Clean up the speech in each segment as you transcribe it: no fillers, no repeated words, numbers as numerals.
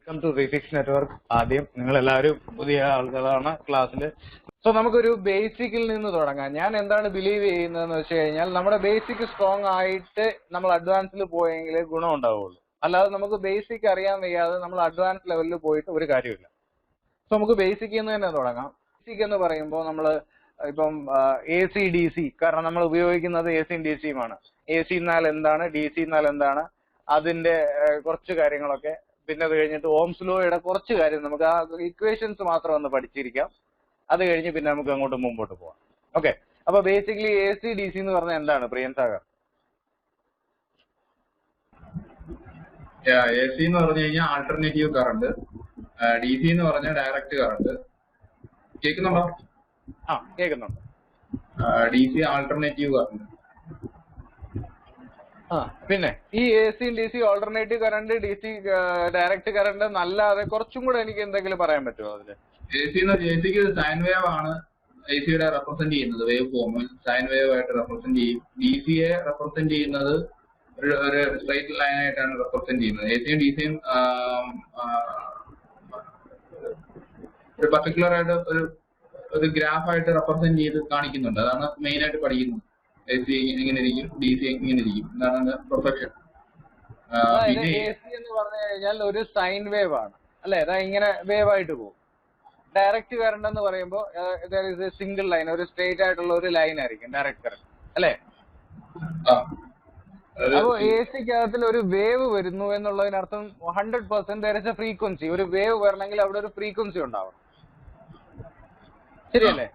Welcome to refix network. ആദ്യം നിങ്ങൾ എല്ലാവരും പുതിയ ആളുകളാണ് ക്ലാസ്സിൽ. സോ നമുക്കൊരു ബേസിക്കിൽ നിന്ന് തുടങ്ങാം. ഞാൻ എന്താണ് ബിലീവ് ചെയ്യുന്നതെന്ന് വെച്ച് കഴിഞ്ഞാൽ നമ്മുടെ ബേസിക് സ്ട്രോങ് ആയിട്ട് നമ്മൾ അഡ്വാൻസിൽ പോയെങ്കിൽ ഗുണം ഉണ്ടാവുള്ളൂ. അല്ലാതെ നമുക്ക് ബേസിക് അറിയാൻ വയ്യാതെ നമ്മൾ അഡ്വാൻസ് ലെവലിൽ പോയിട്ട് ഒരു കാര്യമില്ല. സോ നമുക്ക് ബേസിക്കിൽ നിന്ന് തന്നെ തുടങ്ങാം. ബേസിക് എന്ന് പറയുമ്പോൾ നമ്മൾ ഇപ്പം എ സി ഡി സി, കാരണം നമ്മൾ ഉപയോഗിക്കുന്നത് എ സിയും ഡി സിയുമാണ്. എ സി എന്നാൽ എന്താണ്, ഡി സി എന്നാൽ എന്താണ്, അതിന്റെ കുറച്ച് കാര്യങ്ങളൊക്കെ, പിന്നെ അത് കഴിഞ്ഞിട്ട് ഓംസ് ലോയുടെ കുറച്ച് കാര്യം നമുക്ക് ആ ഇക്വേഷൻസ് മാത്രം ഒന്ന് പഠിച്ചിരിക്കാം. അത് കഴിഞ്ഞ് പിന്നെ നമുക്ക് അങ്ങോട്ട് മുമ്പോട്ട് പോവാം. ഓക്കെ, അപ്പൊ basically A C D C എന്ന് പറഞ്ഞാൽ എന്താണ് പ്രിയൻ സാഗർ? എ സി എന്ന് പറഞ്ഞു കഴിഞ്ഞാൽ ആൾട്ടർനേറ്റീവ് കറണ്ട്, ഡി സി എന്ന് പറഞ്ഞാൽ ഡയറക്റ്റ് കറണ്ട്. കേൾക്കുന്നുണ്ടോ? ആ, കേൾക്കുന്നുണ്ട്. D C alternative current. പിന്നെ ഈ A C D C alternative current, D C direct current എന്നല്ലാതെ കുറച്ചും കൂടെ എനിക്ക് എന്തെങ്കിലും പറയാൻ പറ്റുമോ അതില്? എ സിക്ക് സൈൻ വേവ് ആണ് എ സിയുടെ റെപ്രസെന്റ് ചെയ്യുന്നത്, വേവ് ഫോമിൽ സൈൻ വേവ് ആയിട്ട് റെപ്രസെന്റ് ചെയ്യും. ഡി സിയെ റെപ്രസെന്റ് ചെയ്യുന്നത് ഒരു സ്ട്രൈറ്റ് ലൈൻ ആയിട്ടാണ് റെപ്രസെന്റ് ചെയ്യുന്നത്. എ സിയും ഡി സിയും ഒരു പർട്ടിക്കുലർ ആയിട്ട് ഒരു ഗ്രാഫായിട്ട് റെപ്രസെന്റ് ചെയ്ത് കാണിക്കുന്നുണ്ട്. അതാണ് മെയിൻ ആയിട്ട് പഠിക്കുന്നത്. എ സി ഇങ്ങനെ ഇരിക്കും, ഡി സി ഇങ്ങനെ ഇരിക്കും, ഇതാണ് പ്രൊഫഷൻ. എ സി എന്ന് പറഞ്ഞു കഴിഞ്ഞാൽ ഒരു സൈൻ വേവ് ആണ് അല്ലെ, അതായത് ഇങ്ങനെ വേവ് ആയിട്ട് പോകും. ഡയറക്റ്റ് കറണ്ട് എന്ന് പറയുമ്പോൾ സിംഗിൾ ലൈൻ, ഒരു സ്ട്രേറ്റ് ആയിട്ടുള്ള ഒരു ലൈൻ ആയിരിക്കും ഡയറക്റ്റ് കറണ്ട് അല്ലെ. അപ്പോ എ സിക്കകത്തിൽ ഒരു വേവ് വരുന്നു എന്നുള്ളതിനർത്ഥം 100% there is a ഫ്രീക്വൻസി. ഒരു വേവ് വരണമെങ്കിൽ അവിടെ ഒരു ഫ്രീക്വൻസി ഉണ്ടാവണം, ശരിയല്ലേ?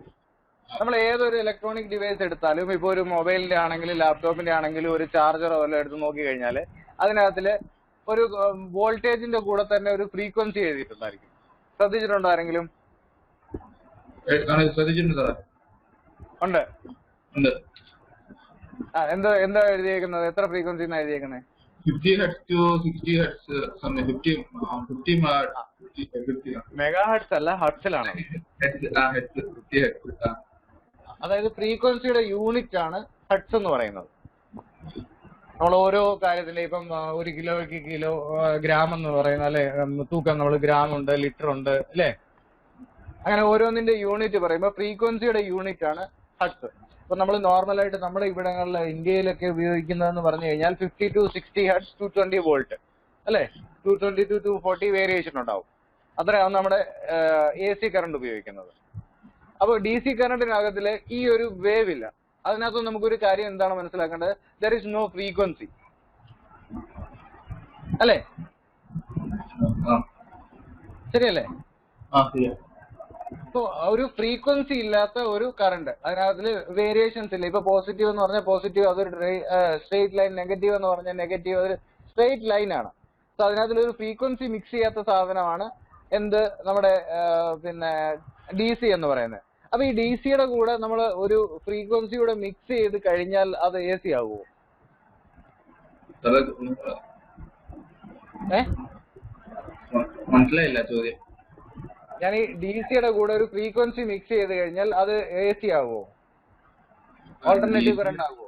നമ്മൾ ഏതൊരു ഇലക്ട്രോണിക് ഡിവൈസ് എടുത്താലും, ഇപ്പൊ ഒരു മൊബൈലിന്റെ ആണെങ്കിലും ലാപ്ടോപ്പിന്റെ ആണെങ്കിലും ഒരു ചാർജറോ വല്ല എടുത്ത് നോക്കി കഴിഞ്ഞാൽ അതിനകത്തില് ഒരു വോൾട്ടേജിന്റെ കൂടെ തന്നെ ഒരു ഫ്രീക്വൻസി എഴുതിയിട്ടുണ്ടായിരിക്കും. ശ്രദ്ധിച്ചിട്ടുണ്ടോ ആരെങ്കിലും? ഉണ്ട്. എന്താ എഴുതിയേക്കുന്നത്? എത്ര ഫ്രീക്വൻസി എഴുതിയേക്കുന്നത്? 50 Hz to 60 Hz, 50 mega hertz അല്ല, ഹെർട്സിലാണ്. അതായത് ഫ്രീക്വൻസിയുടെ യൂണിറ്റ് ആണ് ഹെർട്സ് എന്ന് പറയുന്നത്. നമ്മൾ ഓരോ കാര്യത്തിന്റെ ഇപ്പം 1 കിലോയ്ക്ക് കിലോ ഗ്രാം എന്ന് പറയുന്ന അല്ലെ തൂക്കം, നമ്മൾ ഗ്രാം ഉണ്ട്, ലിറ്റർ ഉണ്ട് അല്ലെ. അങ്ങനെ ഓരോന്നിന്റെ യൂണിറ്റ് പറയുമ്പോൾ ഫ്രീക്വൻസിയുടെ യൂണിറ്റ് ആണ് ഹെർട്സ്. ഇപ്പൊ നമ്മൾ നോർമലായിട്ട് നമ്മുടെ ഇവിടങ്ങളിൽ ഇന്ത്യയിലൊക്കെ ഉപയോഗിക്കുന്നതെന്ന് പറഞ്ഞു കഴിഞ്ഞാൽ 50 to 60 Hz 220 വോൾട്ട് അല്ലെ. 220 to 240 വേരിയേഷൻ ഉണ്ടാവും. അത്രയാണ് നമ്മുടെ എ സി കറണ്ട് ഉപയോഗിക്കുന്നത്. അപ്പോൾ ഡി സി കറണ്ടിനകത്തില് ഈ ഒരു വേവ് ഇല്ല. അതിനകത്ത് നമുക്കൊരു കാര്യം എന്താണ് മനസ്സിലാക്കേണ്ടത്? ദർ ഇസ് നോ ഫ്രീക്വൻസി അല്ലേ, ശരിയല്ലേ? ഇപ്പൊ ഒരു ഫ്രീക്വൻസി ഇല്ലാത്ത ഒരു കറണ്ട്, അതിനകത്തില് വേരിയേഷൻസ് ഇല്ല. ഇപ്പൊ പോസിറ്റീവ് എന്ന് പറഞ്ഞാൽ പോസിറ്റീവ് അതൊരു സ്ട്രേറ്റ് ലൈൻ, നെഗറ്റീവ് എന്ന് പറഞ്ഞാൽ നെഗറ്റീവ് അതൊരു സ്ട്രേറ്റ് ലൈൻ ആണ്. സോ അതിനകത്തിലൊരു ഫ്രീക്വൻസി മിക്സ് ചെയ്യാത്ത സാധനമാണ് എന്ത്, നമ്മുടെ പിന്നെ ഡി സി എന്ന് പറയുന്നത്. അപ്പൊ ഈ ഡി സിയുടെ കൂടെ നമ്മൾ ഒരു ഫ്രീക്വൻസിയുടെ മിക്സ് ചെയ്ത് കഴിഞ്ഞാൽ അത് എ സി ആകുമോ? മനസ്സിലായില്ല ചോദ്യം. ഞാൻ ഈ ഡി സിയുടെ കൂടെ ഒരു ഫ്രീക്വൻസി മിക്സ് ചെയ്ത് കഴിഞ്ഞാൽ അത് എ സി ആകുമോ? ഓൾട്ടർനേറ്റീവ് കറണ്ട് ആകുമോ?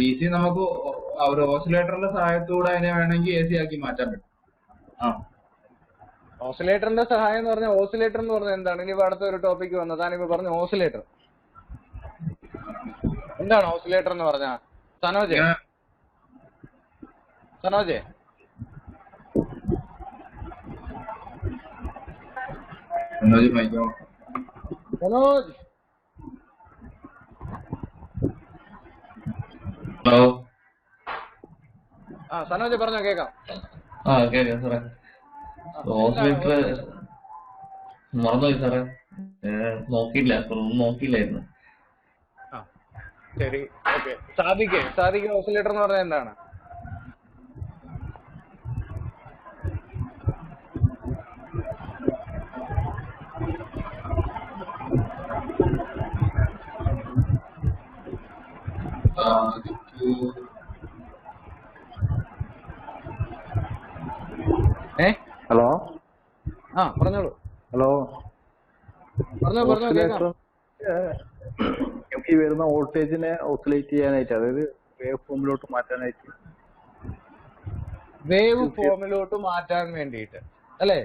ഡി സി നമുക്ക് ഒരു ഓസിലേറ്ററിന്റെ സഹായത്തോടെ അതിനെ വേണമെങ്കിൽ എ സി ആക്കി മാറ്റാൻ പറ്റും. ഓസിലേറ്ററിന്റെ സഹായം എന്ന് പറഞ്ഞാൽ, ഓസിലേറ്റർ എന്ന് പറഞ്ഞാൽ എന്താണ്? ഇനി അടുത്ത ഒരു ടോപ്പിക്ക് വന്നത് താനിപ്പോ പറഞ്ഞു ഓസിലേറ്റർ. എന്താണ് ഓസിലേറ്റർ എന്ന് പറഞ്ഞ? സനോജ് സനോജ് സനോജ് ഹലോ. സനോജ് പറഞ്ഞോ, കേക്കാം. കേക്കാം സാറേ. ഓസിലേറ്റർ മറന്നുപോയി സാറേ, നോക്കിയില്ലായിരുന്നു. ശരി, ഓക്കെ. സാദിക്ക് ഓസിലേറ്റർ എന്ന് പറഞ്ഞാൽ എന്താണ്? ഹലോ. പറഞ്ഞോളൂ. ഹലോ. പറഞ്ഞോ. ഈ വരുന്ന വോൾട്ടേജിനെ ഓസിലേറ്റ് ചെയ്യാനായിട്ട്, അതായത് വേവ് ഫോമിലോട്ട് മാറ്റാനായിട്ട് വേവ് ഫോമിലോട്ട് മാറ്റാൻ വേണ്ടിയിട്ട് അല്ലേ?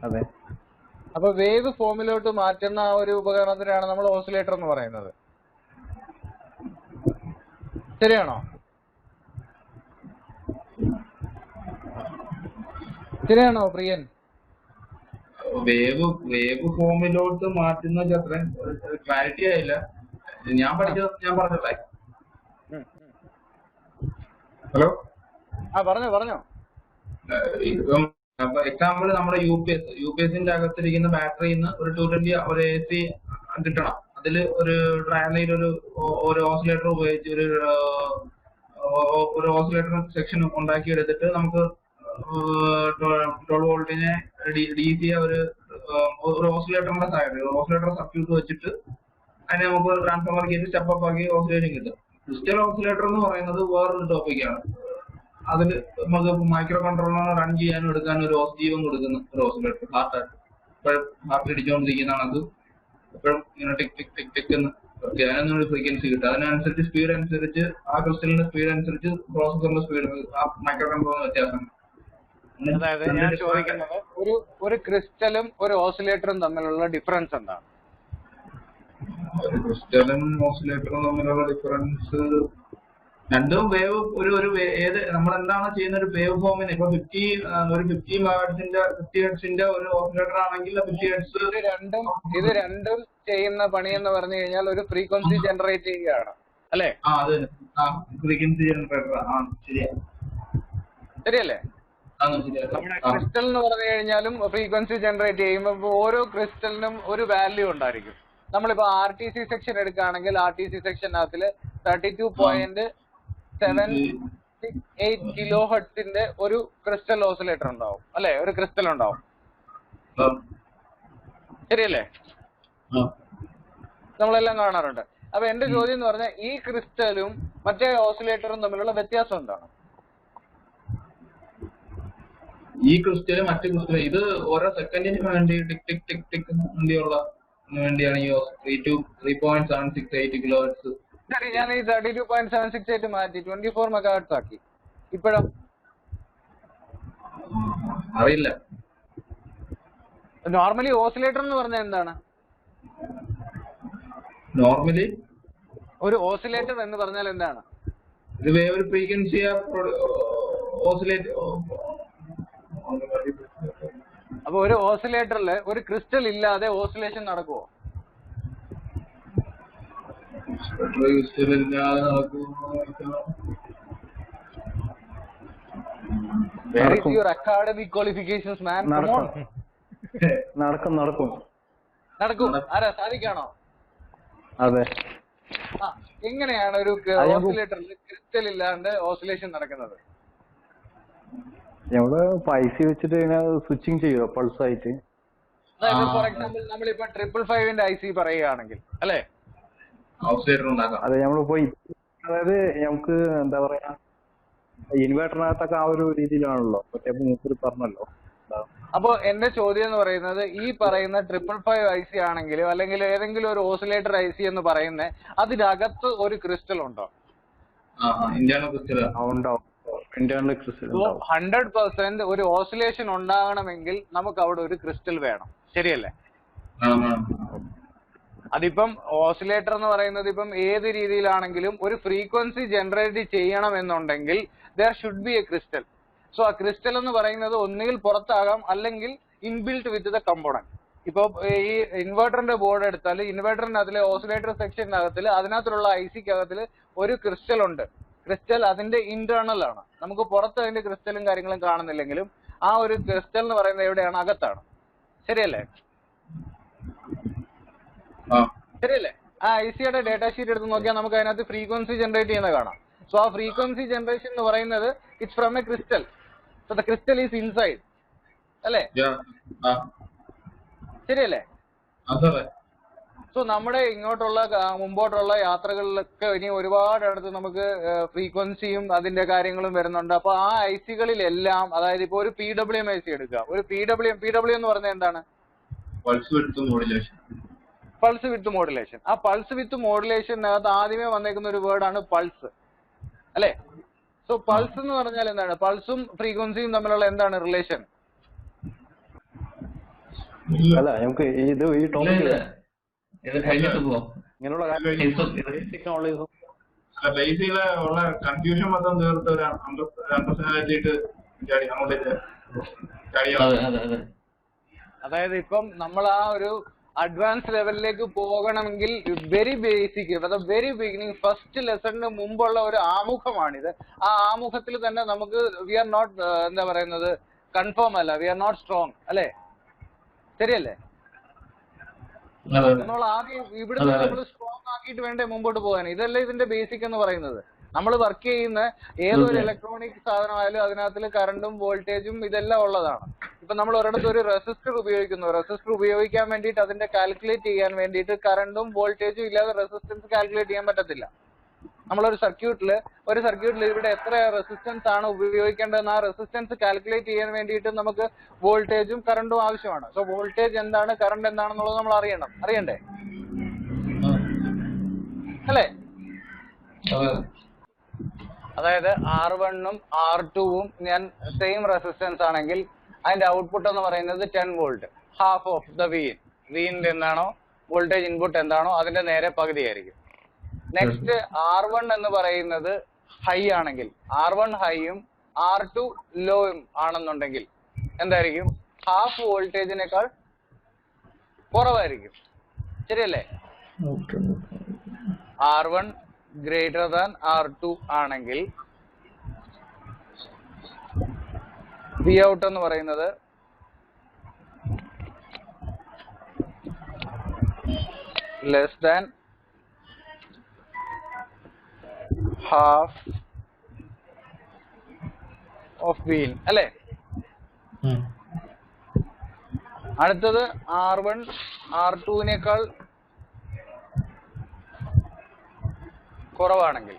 അതെ. അപ്പൊ വേവ് ഫോമിലോട്ട് മാറ്റുന്ന ആ ഒരു ഉപകരണത്തിനാണ് നമ്മൾ ഓസിലേറ്റർ എന്ന് പറയുന്നത്. ശരിയാണോ? ശരിയാണോ പ്രിയൻ? വേവ് ഫോമിലോട്ട് മാറ്റുന്ന അത്ര ക്ലാരിറ്റി ആയില്ല. ഞാൻ പറഞ്ഞോട്ടെ. ഹലോ, പറഞ്ഞോ. എക്സാമ്പിൾ നമ്മുടെ യു പി എസിന്റെ അകത്തിരിക്കുന്ന ബാറ്ററിയിൽ നിന്ന് ഒരു 220 ഒരു AC കിട്ടണം. അതിൽ ഒരു ട്രയലിൽ ഒരു ഓസിലേറ്റർ ഉപയോഗിച്ച് ഒരു ഓസിലേറ്റർ സെക്ഷൻ ഉണ്ടാക്കി എടുത്തിട്ട് നമുക്ക് 12 വോൾട്ടിനെ DC ഒരു ഓസിലേറ്ററിന്റെ ഓസിലേറ്റർ സർക്യൂട്ട് വെച്ചിട്ട് അതിനെ നമുക്ക് ഒരു ട്രാൻസ്ഫോമർ കയറ്റി സ്റ്റെപ്പ് അപ്പ് ആക്കി ഓസിലേഷൻ കിട്ടും. ക്രിസ്റ്റൽ ഓസിലേറ്റർ എന്ന് പറയുന്നത് വേറൊരു ടോപ്പിക്കാണ്. അതിൽ നമുക്ക് മൈക്രോ കൺട്രോളർ റൺ ചെയ്യാനും എടുക്കാനും ഒരു ജീവൻ കൊടുക്കുന്ന ഒരു ഓസിലേറ്റർ. എപ്പോഴും ഹാർട്ട് ഇടിച്ചുകൊണ്ടിരിക്കുന്നതാണ്. അത് എപ്പോഴും ഇങ്ങനെ ടിക് ടിക് ടിക് ടിക് എന്ന് അതിനൊരു ഫ്രീക്വൻസി കിട്ടും. അതിനനുസരിച്ച് സ്പീഡ് അനുസരിച്ച് ആ ക്രിസ്റ്റലിന്റെ സ്പീഡ് അനുസരിച്ച് പ്രോസസറിന്റെ സ്പീഡ് ആ മൈക്രോ കൺട്രോളർ വ്യത്യാസം. അതായത് ഞാൻ ചോദിക്കുന്നത് ഒരു ക്രിസ്റ്റലും ഒരു ഓസിലേറ്ററും തമ്മിലുള്ള ഡിഫറൻസ് എന്താണ്? ക്രിസ്റ്റലും ഓസിലേറ്ററും തമ്മിലുള്ള ഡിഫറൻസ് രണ്ടും വേവ് ഏത് നമ്മൾ എന്താണ് ചെയ്യുന്ന ഒരു വേവ് ഫോമിന് ഇപ്പൊ 50 ഹെർട്സിന്റെ ഒരു ഓസിലേറ്റർ ആണെങ്കിൽ 50 ഹെർട്സ്. ഇത് രണ്ടും ചെയ്യുന്ന പണി എന്ന് പറഞ്ഞു കഴിഞ്ഞാൽ ഒരു ഫ്രീക്വൻസി ജനറേറ്റ് ചെയ്യുകയാണ് അല്ലേ? Frequency generator. ശരിയല്ലേ? നമ്മുടെ ക്രിസ്റ്റൽ എന്ന് പറഞ്ഞു കഴിഞ്ഞാലും ഫ്രീക്വൻസി ജനറേറ്റ് ചെയ്യുമ്പോൾ ഓരോ ക്രിസ്റ്റലിനും ഒരു വാല്യൂ ഉണ്ടായിരിക്കും. നമ്മളിപ്പോ RTC സെക്ഷൻ എടുക്കുകയാണെങ്കിൽ RTC സെക്ഷനകത്തില് 32.768 കിലോ ഹെർട്സിന്റെ ഒരു ക്രിസ്റ്റൽ ഓസിലേറ്റർ ഉണ്ടാവും അല്ലെ? ഒരു ക്രിസ്റ്റൽ ഉണ്ടാവും. ശരിയല്ലേ? നമ്മളെല്ലാം കാണാറുണ്ട്. അപ്പൊ എന്റെ ചോദ്യം എന്ന് പറഞ്ഞാൽ ഈ ക്രിസ്റ്റലും മറ്റേ ഓസിലേറ്ററും തമ്മിലുള്ള വ്യത്യാസം എന്താണ്? ഈ ക്രിസ്റ്റല് മറ്റു ക്രിസ്റ്റല് ഇത് ഓരോ സെക്കൻഡിന് വേണ്ടി ടിക് ടിക് ടിക് ടിക് വേണ്ടിയാണ് ഈ 3.768 കിലോ ഹെർട്സ്. ശരി, ഞാൻ ഈ 32.768 മാറ്റി 24 മെഗാഹെർട്സ് ആക്കി. ഇപ്പോഴും അറിയില്ല. നോർമലി ഓസിലേറ്റർ എന്ന് പറഞ്ഞാൽ എന്താണ്? നോർമലി ഒരു ഓസിലേറ്റർ എന്ന് പറഞ്ഞാൽ എന്താണ്? ഇത് വേറൊരു ഫ്രീക്വൻസി ഓസിലേറ്റ്. അപ്പൊ ഒരു ഓസിലേറ്ററിൽ ഒരു ക്രിസ്റ്റൽ ഇല്ലാതെ ഓസിലേഷൻ നടക്കുമോ? അക്കാഡമിക് ക്വാളിഫിക്കേഷൻസ് മാൻ. നടക്കും. ആരാ സാധിക്കാണോ? അതെ. എങ്ങനെയാണ് ഒരു ഓസിലേറ്ററിൽ ക്രിസ്റ്റൽ ഇല്ലാണ്ട് ഓസിലേഷൻ നടക്കുന്നത്? നമ്മള് പൈസ വെച്ചിട്ട് ഇങ്ങനെ സ്വിച്ചിങ് ചെയ്യുക പൾസ് ആയിട്ട്. അതായത് ഫോർ എക്സാമ്പിൾ നമ്മളിപ്പോ 555 IC പറയുകയാണെങ്കിൽ അല്ലെ? അതെ, നമ്മളിപ്പോ അതായത് നമുക്ക് എന്താ പറയാ ഇൻവേർട്ടറിനകത്തൊക്കെ ആ ഒരു രീതിയിലാണല്ലോ മറ്റേ മൂപ്പര് പറഞ്ഞല്ലോ. അപ്പൊ എന്റെ ചോദ്യം എന്ന് പറയുന്നത് ഈ പറയുന്ന 555 IC ആണെങ്കിലും അല്ലെങ്കിൽ ഏതെങ്കിലും ഒരു ഓസിലേറ്റർ IC എന്ന് പറയുന്നത് അതിനകത്ത് ഒരു ക്രിസ്റ്റൽ ഉണ്ടോ? ഉണ്ടാവും. 100% ഒരു ഓസിലേഷൻ ഉണ്ടാകണമെങ്കിൽ നമുക്ക് അവിടെ ഒരു ക്രിസ്റ്റൽ വേണം. ശരിയല്ലേ? അതിപ്പം ഓസിലേറ്റർ എന്ന് പറയുന്നത് ഇപ്പം ഏത് രീതിയിലാണെങ്കിലും ഒരു ഫ്രീക്വൻസി ജനറേറ്റ് ചെയ്യണം എന്നുണ്ടെങ്കിൽ there should be a crystal. So ആ ക്രിസ്റ്റൽ എന്ന് പറയുന്നത് ഒന്നുകിൽ പുറത്താകാം അല്ലെങ്കിൽ ഇൻബിൽറ്റ് വിത്ത് ദ കമ്പോണന്റ്. ഇപ്പൊ ഈ ഇൻവെർട്ടറിന്റെ ബോർഡ് എടുത്താൽ ഇൻവെർട്ടറിന്റെ അതിലെ ഓസിലേറ്റർ സെക്ഷനകത്തിൽ അതിനകത്തുള്ള IC-ക്കകത്തിൽ ഒരു ക്രിസ്റ്റൽ ഉണ്ട്. ക്രിസ്റ്റൽ അതിന്റെ ഇന്റേണൽ ആണ്. നമുക്ക് പുറത്ത് അതിന്റെ ക്രിസ്റ്റലും കാര്യങ്ങളും കാണുന്നില്ലെങ്കിലും ആ ഒരു ക്രിസ്റ്റൽ എന്ന് പറയുന്നത് എവിടെയാണ്? അകത്താണ്. ശരിയല്ലേ? ശരിയല്ലേ? ആ IC-യുടെ ഡേറ്റാ ഷീറ്റ് എടുത്ത് നോക്കിയാൽ നമുക്ക് അതിനകത്ത് ഫ്രീക്വൻസി ജനറേറ്റ് ചെയ്യുന്ന കാണാം. സോ ആ ഫ്രീക്വൻസി ജനറേഷൻ എന്ന് പറയുന്നത് it's from A crystal. So the crystal is inside അല്ലേ? ശരിയല്ലേ? സോ നമ്മുടെ ഇങ്ങോട്ടുള്ള മുമ്പോട്ടുള്ള യാത്രകളിലൊക്കെ ഇനി ഒരുപാട് അടുത്ത് നമുക്ക് ഫ്രീക്വൻസിയും അതിന്റെ കാര്യങ്ങളും വരുന്നുണ്ട്. അപ്പൊ ആ IC-കളിലെല്ലാം അതായത് ഇപ്പൊ ഒരു PWM IC എടുക്കുക. ഒരു PWM എന്ന് പറഞ്ഞാൽ എന്താണ്? പൾസ് വിത്ത് മോഡുലേഷൻ. ആ പൾസ് വിത്ത് മോഡുലേഷനകത്ത് ആദ്യമേ വന്നേക്കുന്ന ഒരു വേർഡാണ് പൾസ് അല്ലെ? സോ പൾസ് എന്ന് പറഞ്ഞാൽ എന്താണ്? പൾസും ഫ്രീക്വൻസിയും തമ്മിലുള്ള എന്താണ് റിലേഷൻ? അല്ല നമുക്ക് ഇത് ഈ ഇല്ല ടോപ്പിക് ഇല്ല ഇത് കഴിഞ്ഞിട്ട് പോവാം. ഇങ്ങനെയുള്ള ബേസിക് നോളേജ് ബേസിക്കലി ഉള്ള കൺഫ്യൂഷൻ മൊത്തം തീർത്ത് ഒരു അണ്ടർസ്റ്റാൻഡ് അങ്ങോട്ടേക്ക് അതെ അതെ അതെ. അതായത് ഇപ്പം നമ്മൾ ആ ഒരു അഡ്വാൻസ് ലെവലിലേക്ക് പോകണമെങ്കിൽ very basic very beginning first ലെസണിന് മുമ്പുള്ള ഒരു ആമുഖമാണിത്. ആ ആമുഖത്തിൽ തന്നെ നമുക്ക് വി ആർ നോട്ട് എന്താ പറയുന്നത് കൺഫേം അല്ല, വി ആർ നോട്ട് സ്ട്രോങ് അല്ലേ? ശരിയല്ലേ? നമ്മൾ ആദ്യം ഇവിടുന്ന് നമ്മൾ സ്ട്രോങ് ആക്കിയിട്ട് വേണ്ടേ മുമ്പോട്ട് പോകാൻ. ഇതല്ലേ ഇതിന്റെ ബേസിക് എന്ന് പറയുന്നത്. നമ്മൾ വർക്ക് ചെയ്യുന്ന ഏതൊരു ഇലക്ട്രോണിക് സാധനമായാലും അതിനകത്ത് കറണ്ടും വോൾട്ടേജും ഇതെല്ലാം ഉള്ളതാണ്. ഇപ്പൊ നമ്മൾ ഒരിടത്ത് ഒരു റെസിസ്റ്റർ ഉപയോഗിക്കുന്നു. റെസിസ്റ്റർ ഉപയോഗിക്കാൻ വേണ്ടിയിട്ട് അതിന്റെ കാൽക്കുലേറ്റ് ചെയ്യാൻ വേണ്ടിയിട്ട് കറണ്ടും വോൾട്ടേജും ഇല്ലാതെ റെസിസ്റ്റൻസ് കാൽക്കുലേറ്റ് ചെയ്യാൻ പറ്റത്തില്ല. നമ്മളൊരു സർക്യൂട്ടിൽ ഇവിടെ എത്ര റെസിസ്റ്റൻസ് ആണ് ഉപയോഗിക്കേണ്ടതെന്ന് ആ റെസിസ്റ്റൻസ് കാൽക്കുലേറ്റ് ചെയ്യാൻ വേണ്ടിയിട്ട് നമുക്ക് വോൾട്ടേജും കറണ്ടും ആവശ്യമാണ്. സോ വോൾട്ടേജ് എന്താണ്, കറണ്ട് എന്താണെന്നുള്ളത് നമ്മൾ അറിയണ്ടേ? അല്ലേ? അതായത് R1 ഉം R2 ഉം ഞാൻ സെയിം റെസിസ്റ്റൻസ് ആണെങ്കിൽ അതിന്റെ ഔട്ട്പുട്ട് എന്ന് പറയുന്നത് 10 വോൾട്ട്, ഹാഫ് ഓഫ് ദ വീനിന്റെ എന്താണോ വോൾട്ടേജ് ഇൻപുട്ട് എന്താണോ അതിന്റെ നേരെ പകുതിയായിരിക്കും. നെക്സ്റ്റ് R1 എന്ന് പറയുന്നത് ഹൈ ആണെങ്കിൽ, R1 ഹൈയും R2 ലോയും ആണെന്നുണ്ടെങ്കിൽ എന്തായിരിക്കും? ഹാഫ് വോൾട്ടേജിനേക്കാൾ കുറവായിരിക്കും. ശരിയല്ലേ? R1 ഗ്രേറ്റർ ദാൻ R2 ആണെങ്കിൽ വി ഔട്ട് എന്ന് പറയുന്നത് ലെസ് ദാൻ ഹാഫ് ഓഫ് വീൻ അല്ലേ? അടുത്തത് R1 R2വിനേക്കാൾ കുറവാണെങ്കിൽ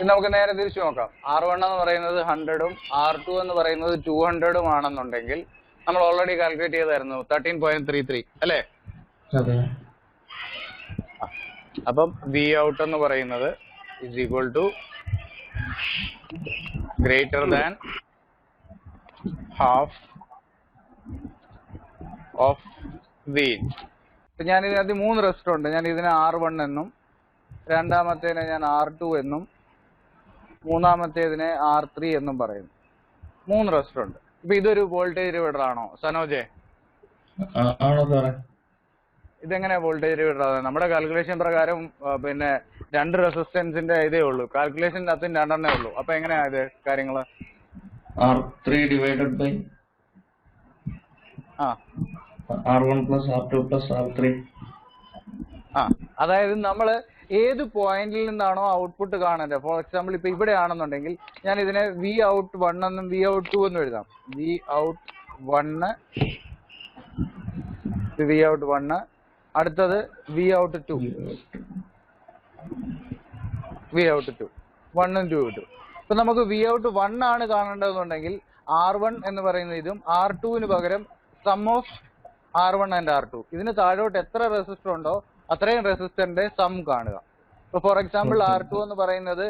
നമുക്ക് നേരെ തിരിച്ചു നോക്കാം. R1 എന്ന് പറയുന്നത് 100ഉം R2 എന്ന് പറയുന്നത് 200ഉം ആണെന്നുണ്ടെങ്കിൽ നമ്മൾ ഓൾറെഡി കാൽക്കുലേറ്റ് ചെയ്തായിരുന്നു 13.33 അല്ലേ? അപ്പം വി ഔട്ട് എന്ന് പറയുന്നത് is equal to greater than half of V in. ഇപ്പൊ ഞാൻ ഇതിനകത്ത് 3 റെസിസ്റ്റർ ഉണ്ട്. ഞാൻ ഇതിനെ R1 എന്നും, രണ്ടാമത്തേതിനെ ഞാൻ R2 എന്നും, മൂന്നാമത്തേതിനെ R3 എന്നും പറയുന്നു. 3 റെസിസ്റ്റർ ഉണ്ട്. ഇപ്പൊ ഇതൊരു വോൾട്ടേജ് ഡിവൈഡർ ആണോ സനോജെ? ആണോ സാറേ? ഇതെങ്ങനെ വോൾട്ടേജ് ഡിവൈഡർ ആണ്? നമ്മുടെ കാൽക്കുലേഷൻ പ്രകാരം പിന്നെ 2 റെസിസ്റ്റൻസിന്റെ ഇതേ ഉള്ളൂ, കാൽക്കുലേഷനകത്ത് 2 ഉള്ളൂ. അപ്പൊ എങ്ങനെയാ ഇത് കാര്യങ്ങള്? R3 divided by R1 plus R2 plus R3. അതായത് നമ്മള് ഏത് പോയിന്റിൽ നിന്നാണോ ഔട്ട്പുട്ട് കാണേണ്ടത്, ഫോർ എക്സാമ്പിൾ ഇപ്പൊ ഇവിടെ ആണെന്നുണ്ടെങ്കിൽ ഞാൻ ഇതിനെ വി ഔട്ട് 1 എന്നും വി ഔട്ട് 2 എന്നും എഴുതാം. വി ഔട്ട് 1, അടുത്തത് വി ഔട്ട് 2, വി ഔട്ട് 2, 1 ഉം 2 2. ഇപ്പൊ നമുക്ക് വി ഔട്ട് 1 ആണ് കാണേണ്ടതെന്നുണ്ടെങ്കിൽ R1 എന്ന് പറയുന്ന ഇതും R2വിന് പകരം some of R1 and R2. ഇതിന് താഴോട്ട് എത്ര റെസിസ്റ്റർ ഉണ്ടോ അത്രയും റെസിസ്റ്ററിന്റെ സം കാണുക. ഇപ്പൊ ഫോർ എക്സാമ്പിൾ R2 എന്ന് പറയുന്നത്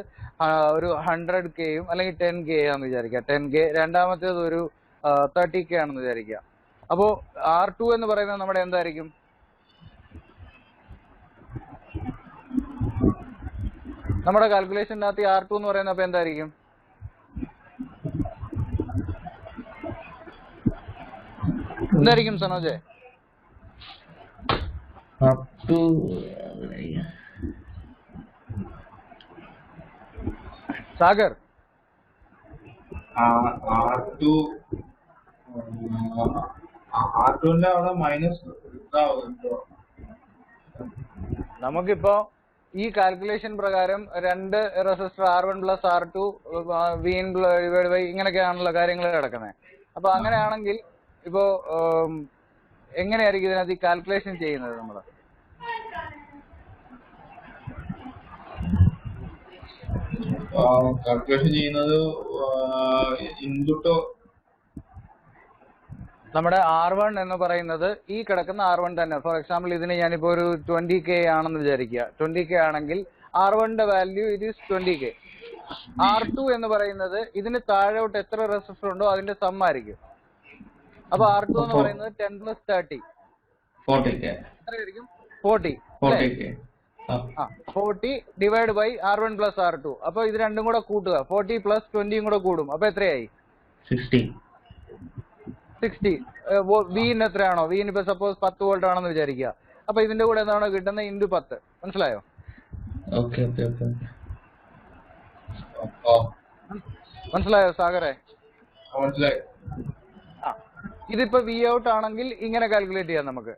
ഒരു 100K അല്ലെങ്കിൽ 10K ആണെന്ന് വിചാരിക്കുക. 10K. രണ്ടാമത്തേത് ഒരു 30K ആണെന്ന് വിചാരിക്കുക. അപ്പോ R2 എന്ന് പറയുന്നത് നമ്മുടെ എന്തായിരിക്കും? നമ്മുടെ കാൽക്കുലേഷനകത്ത് R2 എന്ന് പറയുന്നത് അപ്പൊ എന്തായിരിക്കും? എന്തായിരിക്കും സനോജെ? സാഗർ R2ന്റെ അവിടെ മൈനസ് നമുക്കിപ്പോ ഈ കാൽക്കുലേഷൻ പ്രകാരം 2 റെസിസ്റ്റർ R1 പ്ലസ് R2 വീൻ ഇങ്ങനെയൊക്കെയാണല്ലോ കാര്യങ്ങൾ കിടക്കുന്നത്. അപ്പൊ അങ്ങനെയാണെങ്കിൽ ഇപ്പോ എങ്ങനെയായിരിക്കും ഇതിനകത്ത് ഈ കാൽക്കുലേഷൻ ചെയ്യുന്നത്? നമ്മള് കാൽക്കുലേഷൻ ചെയ്യുന്നത് ഇൻപുട്ടോ നമ്മുടെ R1 എന്ന് പറയുന്നത് ഈ കിടക്കുന്ന R1 തന്നെ. ഫോർ എക്സാമ്പിൾ ഇതിന് ഞാനിപ്പോ ഒരു 20K ആണെന്ന് വിചാരിക്കുക. 20K ആണെങ്കിൽ R1ന്റെ value it is 20K. R2 എന്ന് പറയുന്നത് ഇതിന് താഴോട്ട് എത്ര റെസിസ്റ്റർ ഉണ്ടോ അതിന്റെ സം ആയിരിക്കും. അപ്പൊ R2 എന്ന് പറയുന്നത് 10 + 30 40K. എത്രയായിരിക്കും? 40. 40K. 40 divide by R1 + R2. അപ്പൊ ഇത് രണ്ടും കൂടെ കൂട്ടുക, 40 + 20 കൂടെ കൂടും. അപ്പൊ എത്രയായി? 60. വിന് എത്രയാണോ? വിന് ഇപ്പൊ സപ്പോസ് 10 വോൾട്ട് ആണെന്ന് വിചാരിക്കുക. അപ്പൊ ഇതിന്റെ കൂടെ എന്താണോ കിട്ടുന്നത് ഇൻറ്റു 10. മനസ്സിലായോ? മനസ്സിലായോ സാഗറെ? മനസ്സിലായി. ഇതിപ്പോ വി ഔട്ട് ആണെങ്കിൽ ഇങ്ങനെ കാൽക്കുലേറ്റ് ചെയ്യാം നമുക്ക്.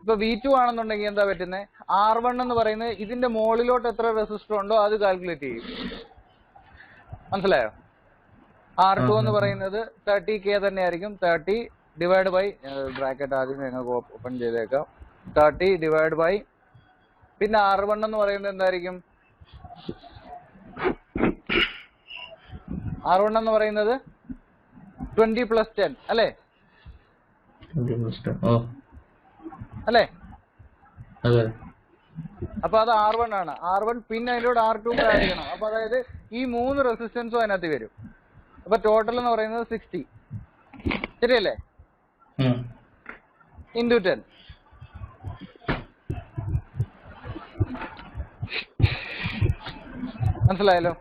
ഇപ്പൊ V2 ആണെന്നുണ്ടെങ്കിൽ എന്താ പറ്റുന്നത്? R1 എന്ന് പറയുന്നത് ഇതിന്റെ മുകളിലോട്ട് എത്ര റെസിസ്റ്റർ ഉണ്ടോ അത് കാൽക്കുലേറ്റ് ചെയ്യും. മനസ്സിലായോ? R2 എന്ന് പറയുന്നത് 30K തന്നെയായിരിക്കും. 30 ഡിവൈഡ് ബൈ ബ്രാക്കറ്റ് ആദ്യം ഞങ്ങൾക്ക് ഓപ്പൺ ചെയ്തേക്കാം. 30 ഡിവൈഡ് ബൈ പിന്നെ R1 എന്ന് പറയുന്നത് എന്തായിരിക്കും? R1 എന്ന് പറയുന്നത് 20 + 10 അല്ലേ? അല്ലേ? അപ്പൊ അത് R1 ആണ്. R1 പിന്നെ അതിലൂടെ R2 ആഡ് ചെയ്യണം. അപ്പൊ അതായത് ഈ 3 റെസിസ്റ്റൻസും അതിനകത്ത് വരും. അപ്പൊ ടോട്ടൽ എന്ന് പറയുന്നത് 60. ശരിയല്ലേ? ഇൻറ്റു 10. മനസ്സിലായല്ലോ?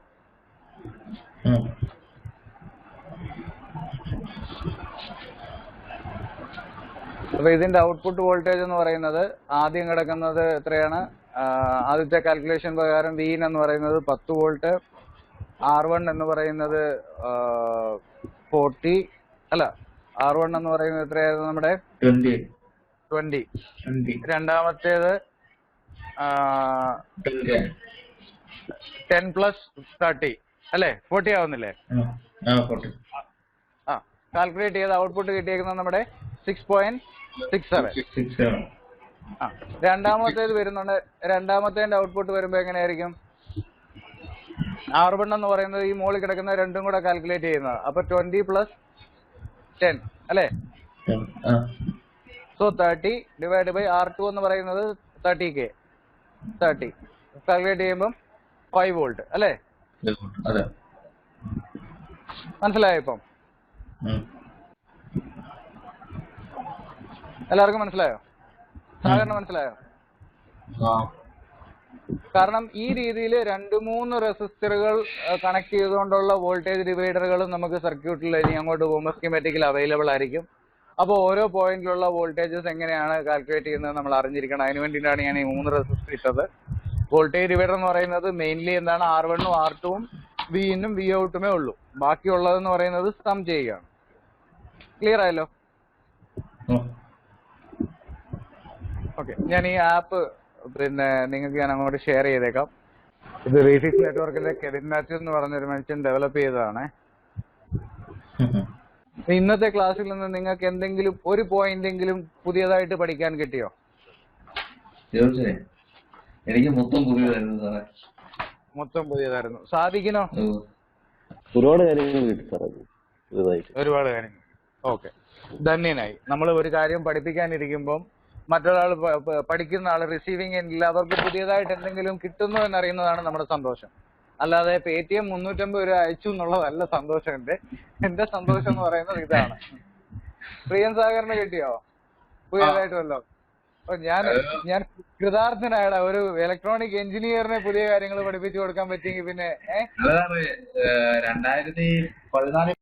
അപ്പൊ ഇതിന്റെ ഔട്ട്പുട്ട് വോൾട്ടേജ് എന്ന് പറയുന്നത് ആദ്യം കിടക്കുന്നത് എത്രയാണ്? ആദ്യത്തെ കാൽക്കുലേഷൻ പ്രകാരം Vin എന്ന് പറയുന്നത് 10 വോൾട്ട്, R1 എന്ന് പറയുന്നത് 40 അല്ല, R1 എന്ന് പറയുന്നത് എത്രയായിരുന്നു നമ്മുടെ? 20. രണ്ടാമത്തേത് 10 + 30 അല്ലേ? 40 ആവുന്നില്ലേ? കാൽക്കുലേറ്റ് ചെയ്ത് ഔട്ട്പുട്ട് കിട്ടിയേക്കുന്നത് നമ്മുടെ 6.67. രണ്ടാമത്തേത് വരുന്നുണ്ട്. രണ്ടാമത്തേന്റെ ഔട്ട്പുട്ട് വരുമ്പോ എങ്ങനെയായിരിക്കും? R1 എന്ന് പറയുന്നത് ഈ മുകളിൽ കിടക്കുന്ന രണ്ടും കൂടെ കാൽക്കുലേറ്റ് ചെയ്യുന്നത്. അപ്പൊ 20 + 10 അല്ലേ? സോ 30 ഡിവൈഡ് ബൈ R2 എന്ന് പറയുന്നത് 30K. 30 കാൽക്കുലേറ്റ് ചെയ്യുമ്പോൾ 5 വോൾട്ട് അല്ലേ? മനസ്സിലായോ ഇപ്പം? എല്ലാവർക്കും മനസ്സിലായോ? സാധാരണ മനസ്സിലായോ? കാരണം ഈ രീതിയിൽ 2-3 റെസിസ്റ്ററുകൾ കണക്ട് ചെയ്തുകൊണ്ടുള്ള വോൾട്ടേജ് ഡിവൈഡറുകളും നമുക്ക് സർക്യൂട്ടിൽ ഇനി അങ്ങോട്ട് പോകുമ്പോൾ സ്കീമാറ്റിക്കിൽ അവൈലബിൾ ആയിരിക്കും. അപ്പോൾ ഓരോ പോയിന്റിലുള്ള വോൾട്ടേജസ് എങ്ങനെയാണ് കാൽക്കുലേറ്റ് ചെയ്യുന്നത് നമ്മൾ അറിഞ്ഞിരിക്കണം. അതിന് വേണ്ടിയിട്ടാണ് ഞാൻ ഈ 3 റെസിസ്റ്റർ ഇട്ടത്. വോൾട്ടേജ് ഡിവൈഡർ എന്ന് പറയുന്നത് മെയിൻലി എന്താണ്? R1ഉം R2ഉം Vin-ഉം Vout-ഉമേ ഉള്ളൂ. ബാക്കിയുള്ളതെന്ന് പറയുന്നത് സം ചെയ്യുകയാണ്. ക്ലിയർ ആയല്ലോ? ഓക്കെ, ഞാൻ ഈ ആപ്പ് പിന്നെ നിങ്ങൾക്ക് ഞാൻ അങ്ങോട്ട് ഷെയർ ചെയ്തേക്കാം. ഇത് റീഫിക്സ് നെറ്റ്വർക്കിന്റെ കെവിൻ മാത്യു എന്ന് പറഞ്ഞൊരു മനുഷ്യൻ ഡെവലപ്പ് ചെയ്തതാണ്. ഇന്നത്തെ ക്ലാസ്സിൽ നിന്ന് നിങ്ങൾക്ക് എന്തെങ്കിലും ഒരു പോയിന്റെങ്കിലും പുതിയതായിട്ട് പഠിക്കാൻ കിട്ടിയോ? തീർച്ചയായും എനിക്ക് മൊത്തം പുതിയതായിരുന്നു. സാധിക്കണോ? ഒരുപാട് കാര്യങ്ങൾ കിട്ടി സാർ. ഒരുപാട് കാര്യങ്ങൾ. ഓക്കെ, ധന്യനായി. നമ്മൾ ഒരു കാര്യം പഠിപ്പിക്കാനിരിക്കുമ്പം മറ്റൊരാൾ പഠിക്കുന്ന ആൾ റിസീവിങ് എൻഡിൽ അവർക്ക് പുതിയതായിട്ട് എന്തെങ്കിലും കിട്ടുന്നു എന്നറിയുന്നതാണ് നമ്മുടെ സന്തോഷം. അല്ലാതെ Paytm 350 രൂപ അയച്ചു എന്നുള്ളതല്ല സന്തോഷം. എന്റെ സന്തോഷം എന്ന് പറയുന്നത് ഇതാണ്. പ്രിയൻ സാഗറിന് കിട്ടിയോ പുതിയതായിട്ടുമല്ലോ? ഞാൻ കൃതാർത്ഥനായടാ. ഒരു ഇലക്ട്രോണിക് എഞ്ചിനീയറിനെ പുതിയ കാര്യങ്ങൾ പഠിപ്പിച്ചു കൊടുക്കാൻ പറ്റിയെങ്കിൽ പിന്നെ 2014